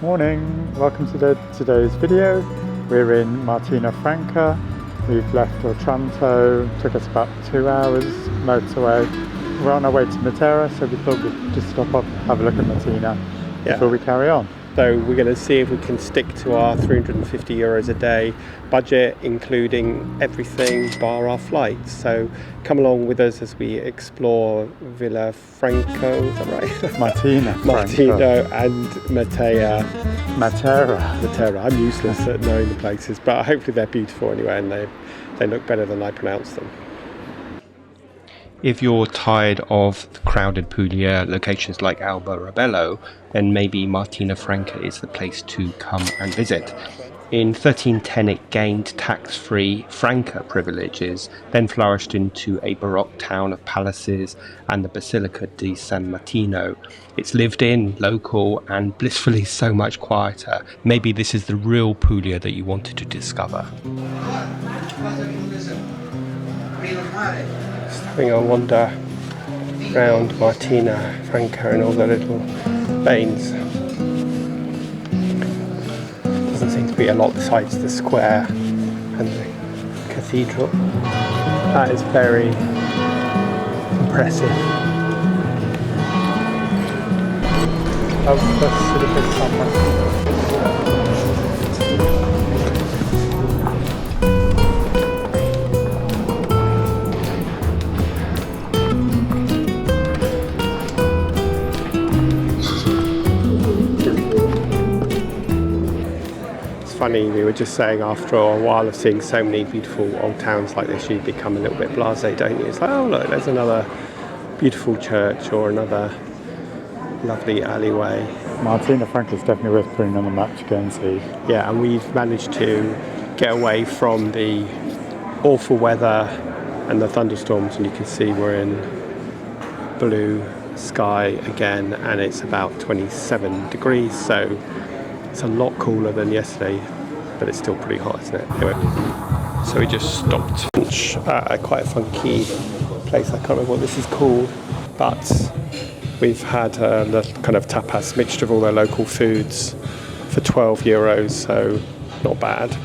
Morning, welcome to today's video. We're in Martina Franca. We've left Otranto, took us about 2 hours motorway. We're on our way to Matera, so we thought we'd just stop off, have a look at Martina before we carry on. So we're going to see if we can stick to our €350 a day budget, including everything bar our flights. So come along with us as we explore Villa Franco, is that right? Martina and Matera. I'm useless at knowing the places, but hopefully they're beautiful anyway, and they look better than I pronounce them. If you're tired of the crowded Puglia locations like Alba Rebello, then maybe Martina Franca is the place to come and visit. In 1310 it gained tax-free Franca privileges, then flourished into a Baroque town of palaces and the Basilica di San Martino. It's lived in, local, and blissfully so much quieter. Maybe this is the real Puglia that you wanted to discover. Having a wander around Martina Franca and all the little lanes. Doesn't seem to be a lot besides the square and the cathedral. That is very impressive. Funny, we were just saying after a while of seeing so many beautiful old towns like this, you become a little bit blasé, don't you? It's like, oh look, there's another beautiful church or another lovely alleyway. Martina Franca is definitely worth putting on the map to go and see. Yeah, and we've managed to get away from the awful weather and the thunderstorms, and you can see we're in blue sky again, and it's about 27 degrees, so it's a lot cooler than yesterday, but it's still pretty hot, isn't it? Anyway, so we just stopped lunch at a quite funky place. I can't remember what this is called, but we've had the kind of tapas mixture of all their local foods for €12, so not bad.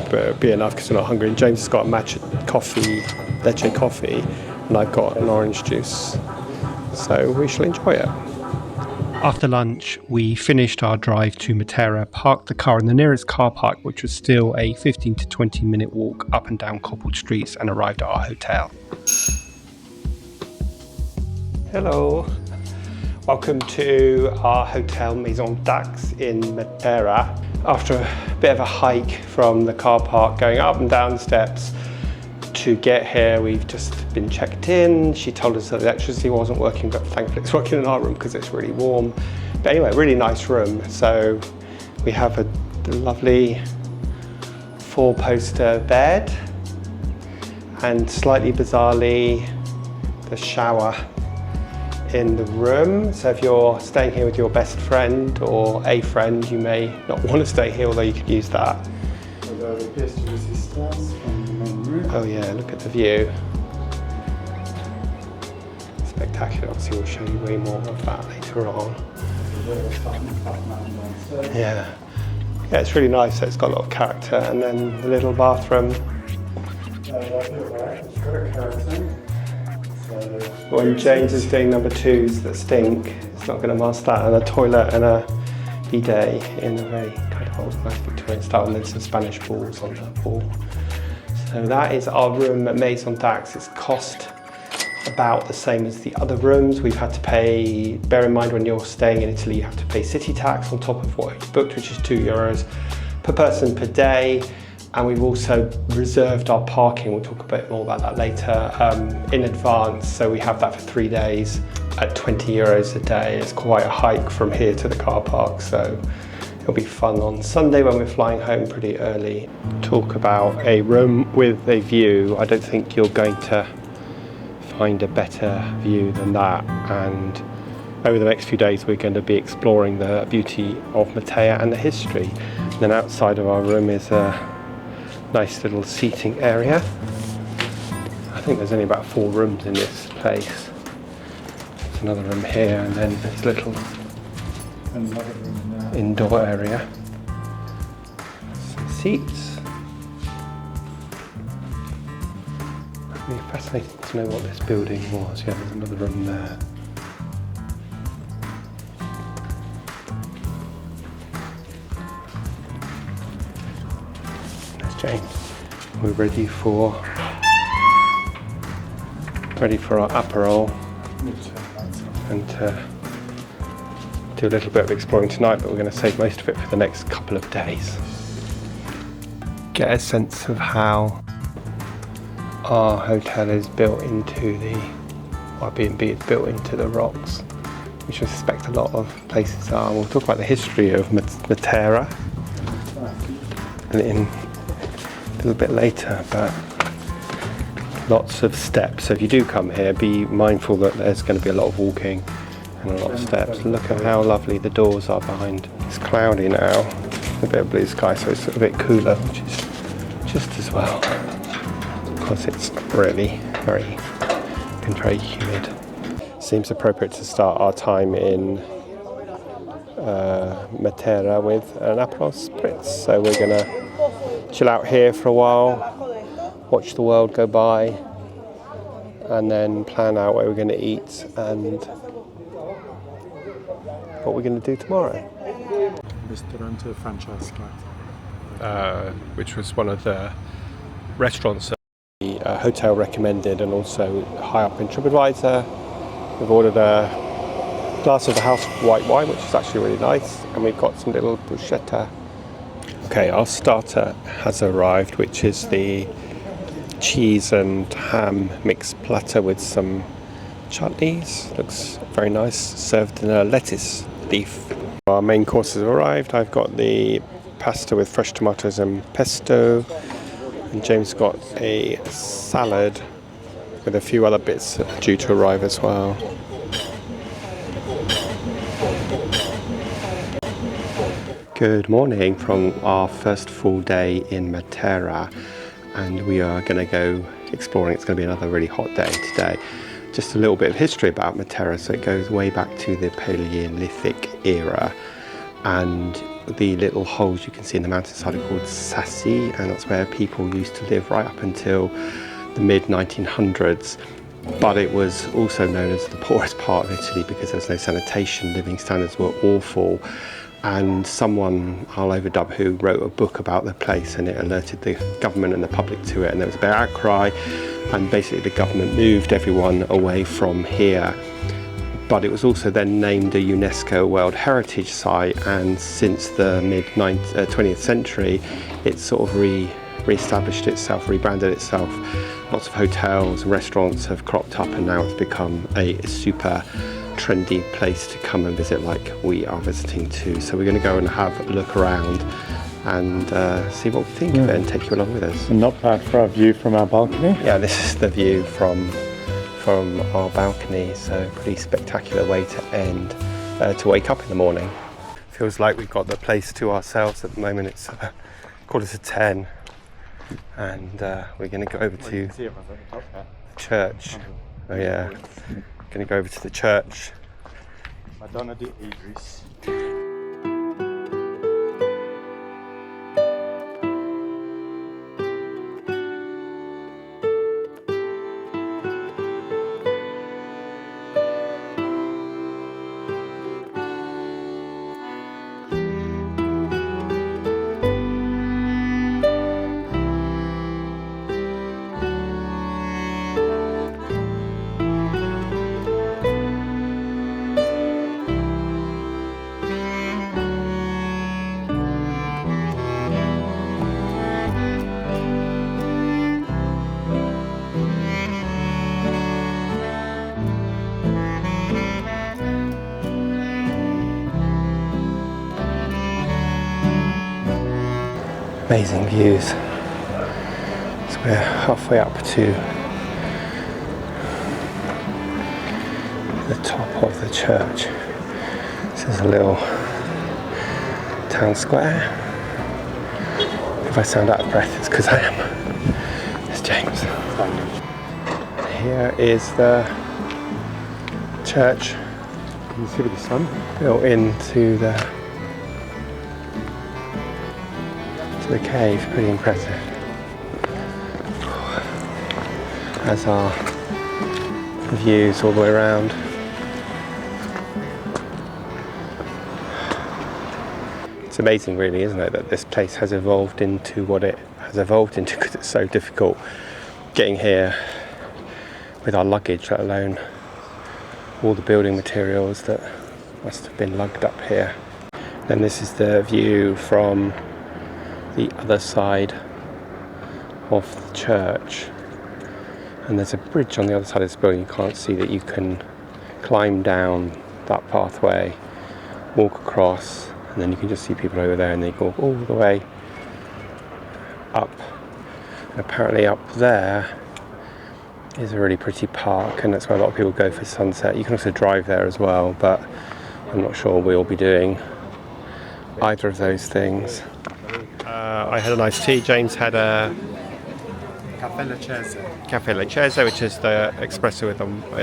But it'll be enough because we're not hungry. And James has got a matcha coffee, leche coffee, and I've got an orange juice. So we shall enjoy it. After lunch, we finished our drive to Matera, parked the car in the nearest car park, which was still a 15 to 20 minute walk up and down cobbled streets, and arrived at our hotel. Hello, welcome to our hotel Maison Dax in Matera. After a bit of a hike from the car park, going up and down the steps to get here, we've just been checked in. She told us that the electricity wasn't working, but thankfully it's working in our room because it's really warm. But anyway, really nice room. So we have a lovely 4-poster bed, and slightly bizarrely, the shower in the room. So if you're staying here with your best friend or a friend, you may not want to stay here, although you could use that. Oh yeah, look at the view. Spectacular. Obviously we'll show you way more of that later on. Yeah, it's really nice. So it's got a lot of character. And then the little bathroom. When James is doing number 2s that stink, it's not going to mask that. And a toilet and a bidet in a very kind of old, nice Victorian style, and then some Spanish balls on the wall. So that is our room at Maison Dax. It's cost about the same as the other rooms. We've had to pay, bear in mind when you're staying in Italy, you have to pay city tax on top of what you booked, which is €2 per person per day. And we've also reserved our parking, we'll talk a bit more about that later, in advance. So we have that for 3 days at €20 a day. It's quite a hike from here to the car park, so it'll be fun on Sunday when we're flying home pretty early. Talk about a room with a view. I don't think you're going to find a better view than that. And over the next few days, we're going to be exploring the beauty of Matera and the history. And then outside of our room is a nice little seating area. I think there's only about 4 rooms in this place. There's another room here, and then this little another room there. indoor area. Some seats. It'd be fascinating to know what this building was. Yeah, there's another room there. There's James. We're ready for our Aperol and do a little bit of exploring tonight, but we're going to save most of it for the next couple of days. Get a sense of how our hotel is built into the, our B&B is built into the rocks, which I suspect a lot of places are. We'll talk about the history of Matera in a little bit later, but lots of steps. So if you do come here, be mindful that there's going to be a lot of walking and a lot of steps. Look at how lovely the doors are behind. It's cloudy now, a bit of blue sky, so it's a bit cooler, which is just as well, because it's really been very humid. Seems appropriate to start our time in Matera with an Aperol Spritz. So we're going to chill out here for a while, watch the world go by, and then plan out where we're going to eat and what we're going to do tomorrow. Ristorante Francesca. Which was one of the restaurants that the hotel recommended, and also high up in TripAdvisor. We've ordered a glass of the house white wine, which is actually really nice, and we've got some little bruschetta. Okay, our starter has arrived, which is the cheese and ham mixed platter with some chutneys. Looks very nice, served in a lettuce leaf. Our main course has arrived. I've got the pasta with fresh tomatoes and pesto, and James got a salad with a few other bits due to arrive as well. Good morning from our first full day in Matera, and we are going to go exploring. It's going to be another really hot day today. Just a little bit of history about Matera. So it goes way back to the Paleolithic era, and the little holes you can see in the mountainside are called Sassi, and that's where people used to live right up until the mid-1900s. But it was also known as the poorest part of Italy because there's no sanitation, living standards were awful. And someone, I'll overdub who, wrote a book about the place, and it alerted the government and the public to it, and there was a big outcry, and basically the government moved everyone away from here. But it was also then named a UNESCO World Heritage Site, and since the mid-20th century it's sort of re-established itself, rebranded itself. Lots of hotels and restaurants have cropped up, and now it's become a super trendy place to come and visit, like we are visiting too. So we're going to go and have a look around and see what we think of it and take you along with us. And not bad for our view from our balcony. Yeah, this is the view from our balcony, so pretty spectacular way to end, to wake up in the morning. Feels like we've got the place to ourselves at the moment. It's 9:45, and we're going to go over to the church. Oh yeah, going to go over to the church. Madonna di Idris. Amazing views. So we're halfway up to the top of the church. This is a little town square. If I sound out of breath, it's because I am. It's James. Here is the church. Can you see with the sun? Built into the to the cave, pretty impressive. As are the views all the way around. It's amazing really, isn't it, that this place has evolved into what it has evolved into, because it's so difficult getting here with our luggage, let alone all the building materials that must have been lugged up here. Then this is the view from the other side of the church, and there's a bridge on the other side of this building. You can't see that. You can climb down that pathway, walk across, and then you can just see people over there, and they go all the way up. And apparently up there is a really pretty park, and that's where a lot of people go for sunset. You can also drive there as well, but I'm not sure we'll be doing either of those things. I had a nice tea. James had a Caffè leccese. Caffè leccese, which is the espresso with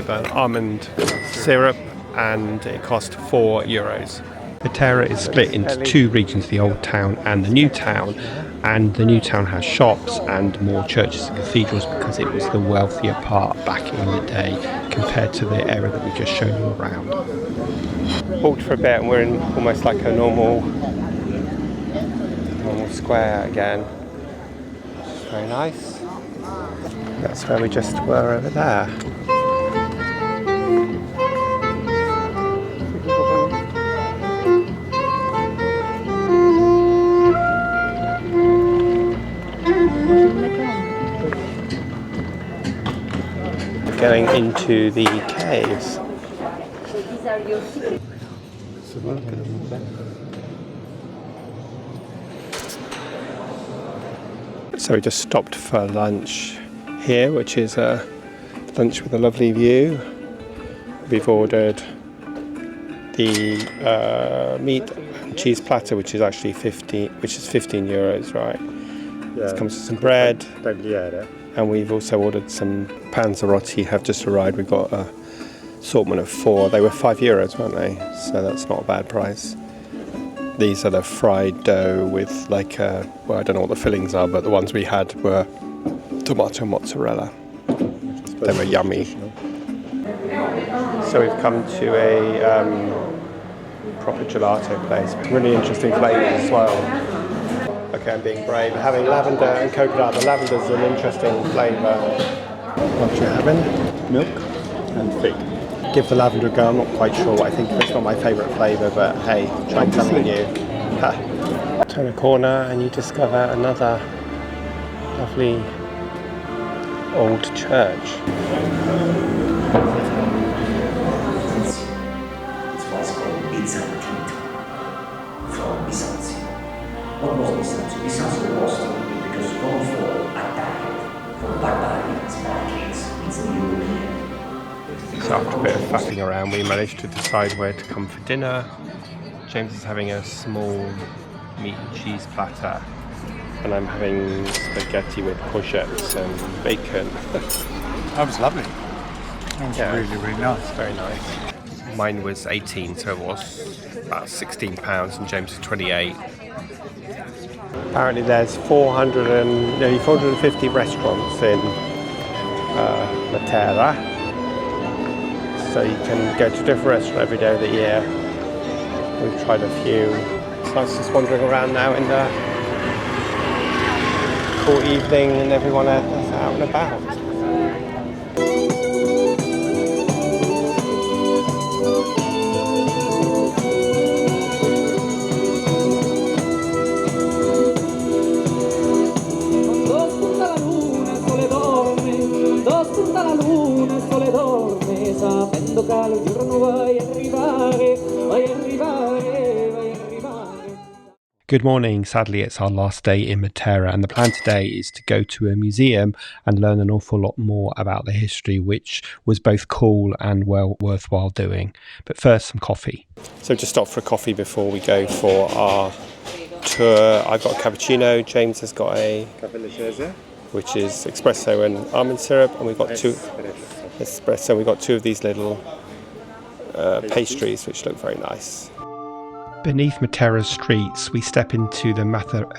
an almond syrup, and it cost €4. Matera is split into two regions, the old town and the new town, and the new town has shops and more churches and cathedrals because it was the wealthier part back in the day compared to the area that we've just shown you around. Walked for a bit and we're in almost like a normal square again. Very nice. That's where we just were over there. Going into the caves. So we just stopped for lunch here, which is a lunch with a lovely view. We've ordered the meat and cheese platter, which is actually €15, right? Yeah. It comes with some bread. Tagliere. And we've also ordered some panzerotti, have just arrived. We've got an assortment of 4. They were €5, weren't they? So that's not a bad price. These are the fried dough with like I don't know what the fillings are, but the ones we had were tomato mozzarella. They were yummy. So we've come to a proper gelato place. Really interesting flavours as well. Okay, I'm being brave. Having lavender and coconut. The lavender's an interesting flavour. What you having? Milk and fig. Give the lavender a go. I'm not quite sure what I think of it. It's not my favourite flavour, but hey, try something new. Turn a corner and you discover another lovely old church. It was called Byzantine from Byzantium. What was Byzantium? Byzantium was because going for attack from barbarians, Vikings, it's the European. So after a bit of faffing around, we managed to decide where to come for dinner. James is having a small meat and cheese platter, and I'm having spaghetti with courgettes and bacon. That was lovely. That was really, really nice. Very nice. Mine was 18, so it was about £16, and James is 28. Apparently there's 450 restaurants in Matera. So you can go to a different restaurant every day of the year. We've tried a few. It's nice just wandering around now in the cool evening and everyone else is out and about. Good morning. Sadly, it's our last day in Matera, and the plan today is to go to a museum and learn an awful lot more about the history, which was both cool and well worthwhile doing. But first, some coffee. So just stop for a coffee before we go for our tour. I've got a cappuccino. James has got a Caffè leccese. which is espresso and almond syrup, and we've got two espresso. We've got 2 of these little pastries, which look very nice. Beneath Matera's streets, we step into the Matera,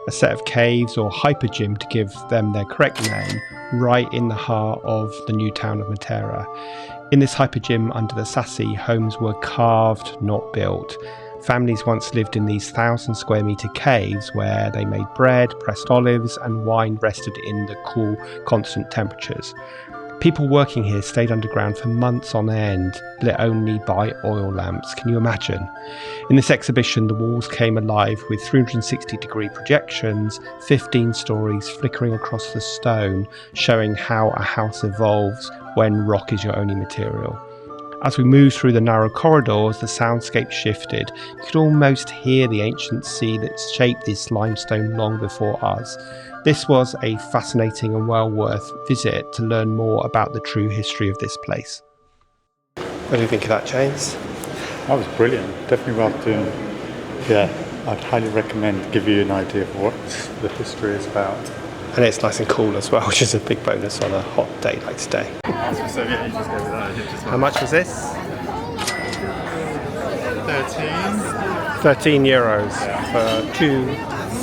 a set of caves or hypergym to give them their correct name, right in the heart of the new town of Matera. In this hypergym under the Sassi, homes were carved, not built. Families once lived in these 1,000 square metre caves where they made bread, pressed olives and wine rested in the cool, constant temperatures. People working here stayed underground for months on end, lit only by oil lamps. Can you imagine? In this exhibition, the walls came alive with 360-degree projections, 15 stories flickering across the stone, showing how a house evolves when rock is your only material. As we moved through the narrow corridors, the soundscape shifted. You could almost hear the ancient sea that shaped this limestone long before us. This was a fascinating and well worth visit to learn more about the true history of this place. What do you think of that, James? That was brilliant. Definitely worth doing. Yeah, I'd highly recommend to give you an idea of what the history is about. And it's nice and cool as well, which is a big bonus on a hot day like today. So yeah, you just go with that. How much was this? 13. €13 for 2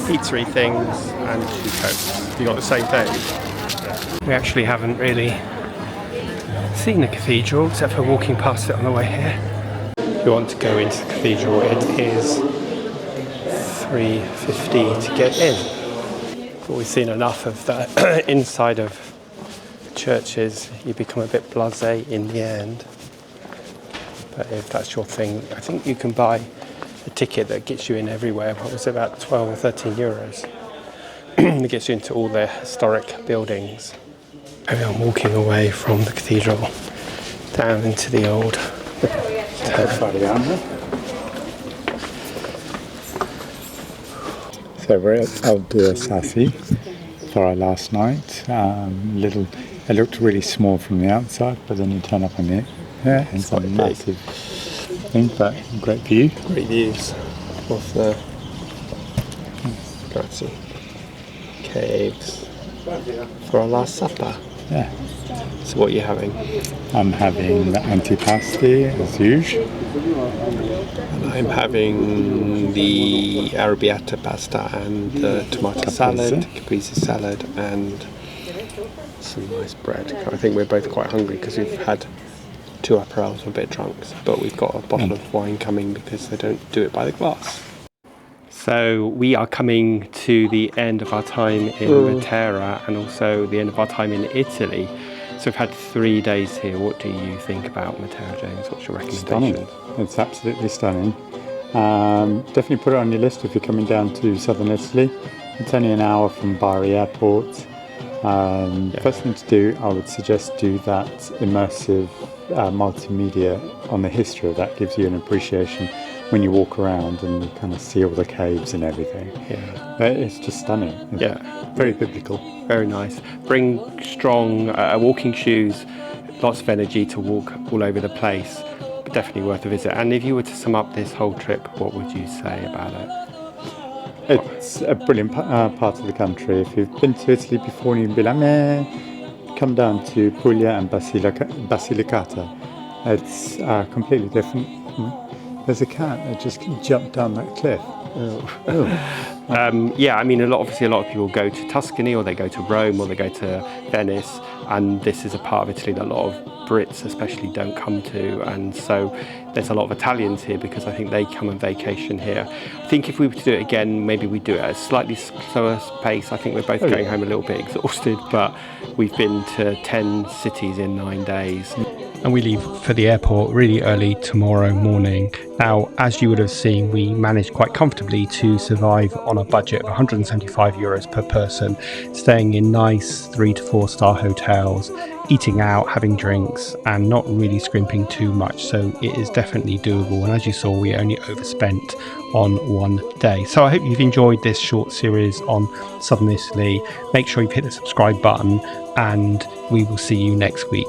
pizzeria things and 2 cokes. You got the same thing? Yeah. We actually haven't really seen the cathedral except for walking past it on the way here. If you want to go into the cathedral, it is $3.50 to get in. But we've seen enough of the inside of churches, you become a bit blasé in the end. But if that's your thing, I think you can buy a ticket that gets you in everywhere. What was it, about 12 or 13 euros? It gets you into all the historic buildings. I'm walking away from the cathedral down into the old So we're at outdoor Sassi for our last night. It looked really small from the outside, but then you turn up on it. Yeah, it's a massive thing, but great view. Great views of the grassy caves for our last supper. Yeah. So what are you having? I'm having the antipasti as usual. And I'm having the arrabbiata pasta and the tomato salad, caprese salad, and some nice bread. I think we're both quite hungry because we've had 2 aperol and a bit drunk, but we've got a bottle of wine coming because they don't do it by the glass. So we are coming to the end of our time in Matera and also the end of our time in Italy. So we've had 3 days here. What do you think about Matera, James? What's your recommendation? Stunning. It's absolutely stunning. Definitely put it on your list if you're coming down to southern Italy. It's only an hour from Bari Airport. First thing to do, I would suggest do that immersive multimedia on the history of that. Gives you an appreciation when you walk around and you kind of see all the caves and everything. Yeah, it's just stunning. It's very biblical. Very nice. Bring strong walking shoes, lots of energy to walk all over the place. But definitely worth a visit. And if you were to sum up this whole trip, what would you say about it? It's a brilliant part of the country. If you've been to Italy before, you'd be like, meh, come down to Puglia and Basilicata. It's completely different. There's a cat that just jumped down that cliff. Yeah, I mean, a lot of people go to Tuscany or they go to Rome or they go to Venice, and this is a part of Italy that a lot of Brits especially don't come to, and so there's a lot of Italians here because I think they come on vacation here. I think if we were to do it again, maybe we'd do it at a slightly slower pace. I think we're both going home a little bit exhausted, but we've been to 10 cities in 9 days. And we leave for the airport really early tomorrow morning. Now, as you would have seen, we managed quite comfortably to survive on a budget of €175 per person, staying in nice 3 to 4 star hotels, eating out, having drinks, and not really scrimping too much. So it is definitely doable. And as you saw, we only overspent on 1 day. So I hope you've enjoyed this short series on Southern Italy. Make sure you've hit the subscribe button, and we will see you next week.